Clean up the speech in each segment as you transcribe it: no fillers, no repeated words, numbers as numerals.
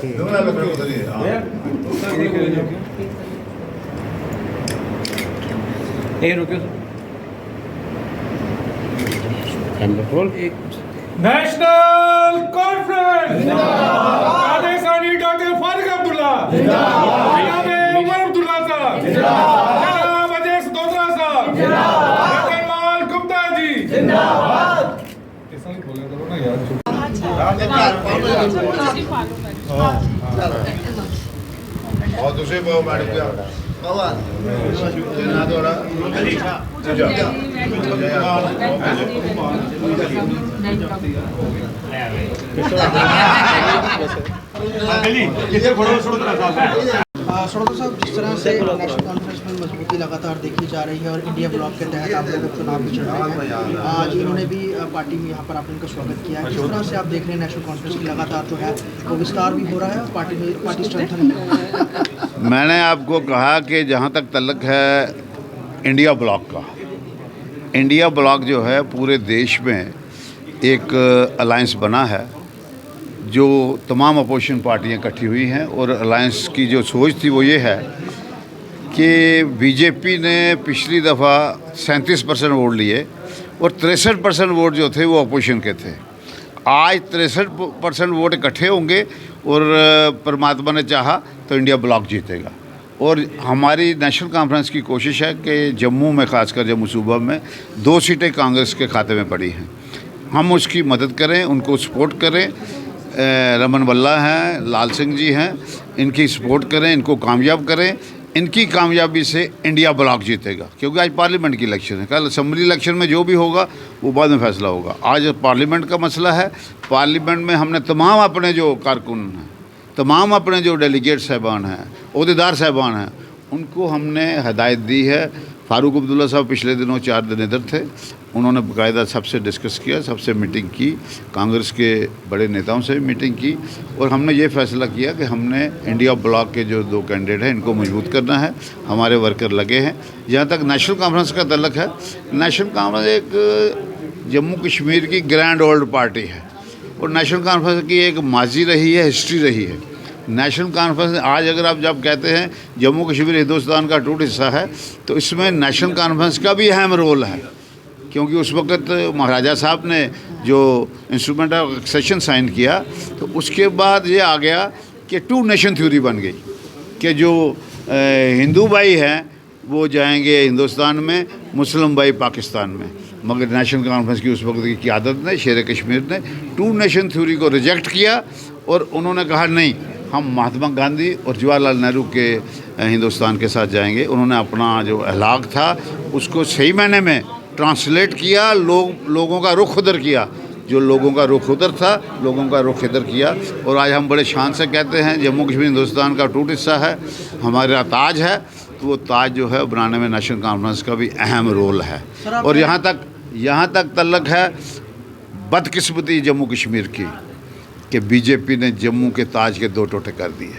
National conference कादे सानी doctor Farooq Abdullah जनाब उमर अब्दुल्ला साहब जनाब अजय दोदरा साहब रतनलाल गुप्ता जी जिंदाबाद। ऐसा ही बोला करो ना यार। और दूसरे मैडम क्या सड़ोदर साहब, जिस तरह से नेशनल कॉन्फ्रेंस में मजबूती लगातार देखी जा रही है और इंडिया ब्लॉक के तहत आप लोग चुनाव भी चल रहे हैं, आज इन्होंने भी पार्टी में यहाँ पर आपने इनका स्वागत किया है। किस तरह से आप देख रहे हैं नेशनल कॉन्फ्रेंस की लगातार जो है वो विस्तार भी हो रहा है और पार्टी स्ट्रेंथन है। मैंने आपको कहा कि जहाँ तक तल्लक है इंडिया ब्लॉक का, इंडिया ब्लॉक जो है पूरे देश में एक अलायंस बना है जो तमाम अपोजिशन पार्टियां इकट्ठी हुई हैं और अलायंस की जो सोच थी वो ये है कि बीजेपी ने पिछली दफ़ा 37% वोट लिए और 63% वोट जो थे वो अपोजिशन के थे। आज 63% वोट इकट्ठे होंगे और परमात्मा ने चाहा तो इंडिया ब्लॉक जीतेगा। और हमारी नेशनल कॉन्फ्रेंस की कोशिश है कि जम्मू में, ख़ासकर जम्मू सूबा में 2 सीटें कांग्रेस के खाते में पड़ी हैं, हम उसकी मदद करें, उनको सपोर्ट करें। रमन वल्ला हैं, लाल सिंह जी हैं, इनकी सपोर्ट करें, इनको कामयाब करें। इनकी कामयाबी से इंडिया ब्लॉक जीतेगा, क्योंकि आज पार्लियामेंट की इलेक्शन है। कल असेंबली इलेक्शन में जो भी होगा वो बाद में फैसला होगा। आज पार्लियामेंट का मसला है। पार्लियामेंट में हमने तमाम अपने जो कारकुन हैं, तमाम अपने जो डेलीगेट साहबान हैं, ओहदेदार साहबान हैं, उनको हमने हदायत दी है। फारूक अब्दुल्ला साहब पिछले दिनों 4 दिन इधर थे, उन्होंने बाकायदा सबसे डिस्कस किया, सबसे मीटिंग की, कांग्रेस के बड़े नेताओं से मीटिंग की और हमने ये फैसला किया कि हमने इंडिया ब्लॉक के जो 2 कैंडिडेट हैं इनको मजबूत करना है। हमारे वर्कर लगे हैं। जहाँ तक नेशनल कॉन्फ्रेंस का तल्लक है, नेशनल कॉन्फ्रेंस एक जम्मू कश्मीर की ग्रैंड ओल्ड पार्टी है और नेशनल कॉन्फ्रेंस की एक माजी रही है, हिस्ट्री रही है। नेशनल कॉन्फ्रेंस आज अगर आप जब कहते हैं जम्मू कश्मीर हिंदुस्तान का टूट हिस्सा है तो इसमें नेशनल कॉन्फ्रेंस का भी अहम रोल है, क्योंकि उस वक्त महाराजा साहब ने जो इंस्ट्रूमेंट ऑफ एक्सेशन साइन किया तो उसके बाद ये आ गया कि 2 नेशन थ्योरी बन गई कि जो हिंदू भाई हैं वो जाएंगे हिंदुस्तान में, मुस्लिम भाई पाकिस्तान में। मगर नेशनल कॉन्फ्रेंस की उस वक्त की क़यादत ने, शेर कश्मीर ने 2 नेशन थ्योरी को रिजेक्ट किया और उन्होंने कहा नहीं, हम महात्मा गांधी और जवाहरलाल नेहरू के हिंदुस्तान के साथ जाएंगे। उन्होंने अपना जो अहलाक था उसको सही मायने में ट्रांसलेट किया, लोगों का रुख उधर किया, जो लोगों का रुख उधर था, लोगों का रुख इधर किया। और आज हम बड़े शान से कहते हैं जम्मू कश्मीर हिंदुस्तान का टूट हिस्सा है, हमारा ताज है, तो वो ताज जो है बनाने में नेशनल कॉन्फ्रेंस का भी अहम रोल है। और यहाँ तक तल्लक है बदकिस्मती जम्मू कश्मीर की कि बीजेपी ने जम्मू के ताज के 2 टोटे कर दिए,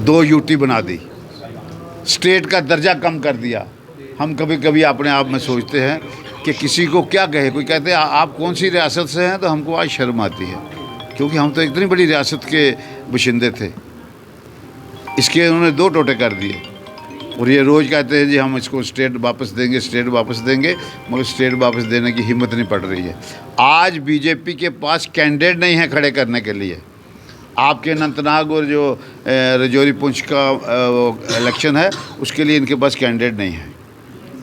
2 यूटी बना दी, स्टेट का दर्जा कम कर दिया। हम कभी कभी अपने आप में सोचते हैं कि किसी को क्या कहे। कोई कहते हैं आप कौन सी रियासत से हैं, तो हमको आज शर्म आती है, क्योंकि हम तो इतनी बड़ी रियासत के बशिंदे थे। इसके उन्होंने 2 टोटे कर दिए और ये रोज़ कहते हैं जी हम इसको स्टेट वापस देंगे, स्टेट वापस देंगे, मगर स्टेट वापस देने की हिम्मत नहीं पड़ रही है। आज बीजेपी के पास कैंडिडेट नहीं है खड़े करने के लिए। आपके अनंतनाग और जो रजौरी पुंछ का इलेक्शन है उसके लिए इनके पास कैंडिडेट नहीं है।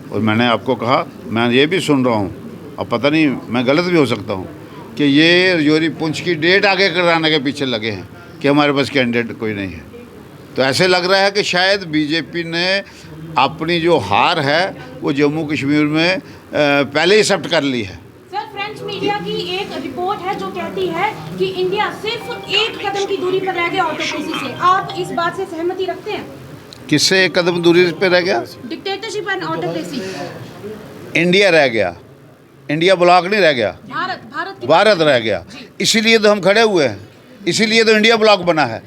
और मैंने आपको कहा, मैं ये भी सुन रहा हूँ, अब पता नहीं मैं गलत भी हो सकता हूँ, कि ये रजौरी पुंछ की डेट आगे कराने के पीछे लगे हैं कि हमारे पास कैंडिडेट कोई नहीं है। तो ऐसे लग रहा है कि शायद बीजेपी ने अपनी जो हार है वो जम्मू कश्मीर में पहले ही एक्सेप्ट कर ली है। सर, फ्रेंच मीडिया की एक रिपोर्ट है जो कहती है कि इंडिया सिर्फ 1 कदम की दूरी पर रह गया ऑटोक्रेसी से। आप इस बात से सहमति रखते हैं? किससे 1 कदम दूरी पे रह गया? Dictatorship and autocracy. इंडिया रह गया, इंडिया ब्लॉक नहीं रह गया, भारत रह गया। इसीलिए तो हम खड़े हुए हैं, इसीलिए तो इंडिया ब्लॉक बना है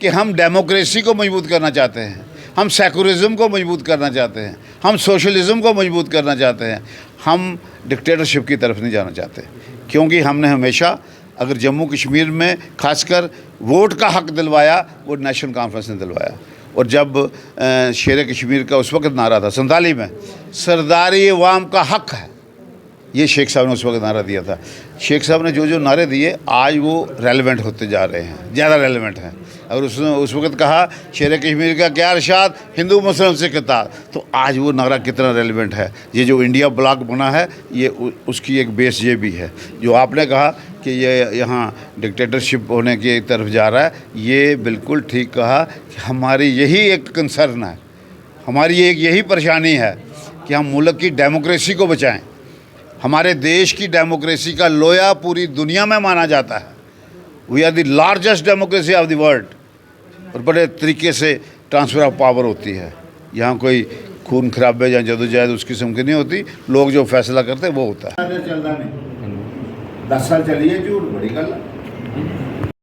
कि हम डेमोक्रेसी को मजबूत करना चाहते हैं, हम सेकुलरिज्म को मजबूत करना चाहते हैं, हम सोशलिज्म को मजबूत करना चाहते हैं, हम डिक्टेटरशिप की तरफ नहीं जाना चाहते। क्योंकि हमने हमेशा अगर जम्मू कश्मीर में खासकर वोट का हक दिलवाया वो नेशनल कॉन्फ्रेंस ने दिलवाया। और जब शेर कश्मीर का उस वक्त नारा था 47 में, सरदारी अवाम का हक है, ये शेख साहब ने उस वक्त नारा दिया था। शेख साहब ने जो जो नारे दिए आज वो रेलेवेंट होते जा रहे हैं, ज़्यादा रेलेवेंट हैं। अगर उसने उस वक्त कहा शेर कश्मीर का क्या इरशाद, हिंदू मुस्लिम से किताब, तो आज वो नारा कितना रेलेवेंट है। ये जो इंडिया ब्लॉक बना है ये उसकी एक बेस ये भी है। जो आपने कहा कि ये यहाँ डिक्टेटरशिप होने की तरफ जा रहा है, ये बिल्कुल ठीक कहा कि हमारी यही एक कंसर्न है, हमारी एक यही परेशानी है कि हम मुल्क की डेमोक्रेसी को बचाएं। हमारे देश की डेमोक्रेसी का लोया पूरी दुनिया में माना जाता है। We are the largest democracy of the world. और बड़े तरीके से ट्रांसफ़र ऑफ पावर होती है। यहाँ कोई खून खराबे या जदोजहद उस किस्म की नहीं होती। लोग जो फैसला करते वो होता है। 10 साल चलिए झूठ बड़ी गल।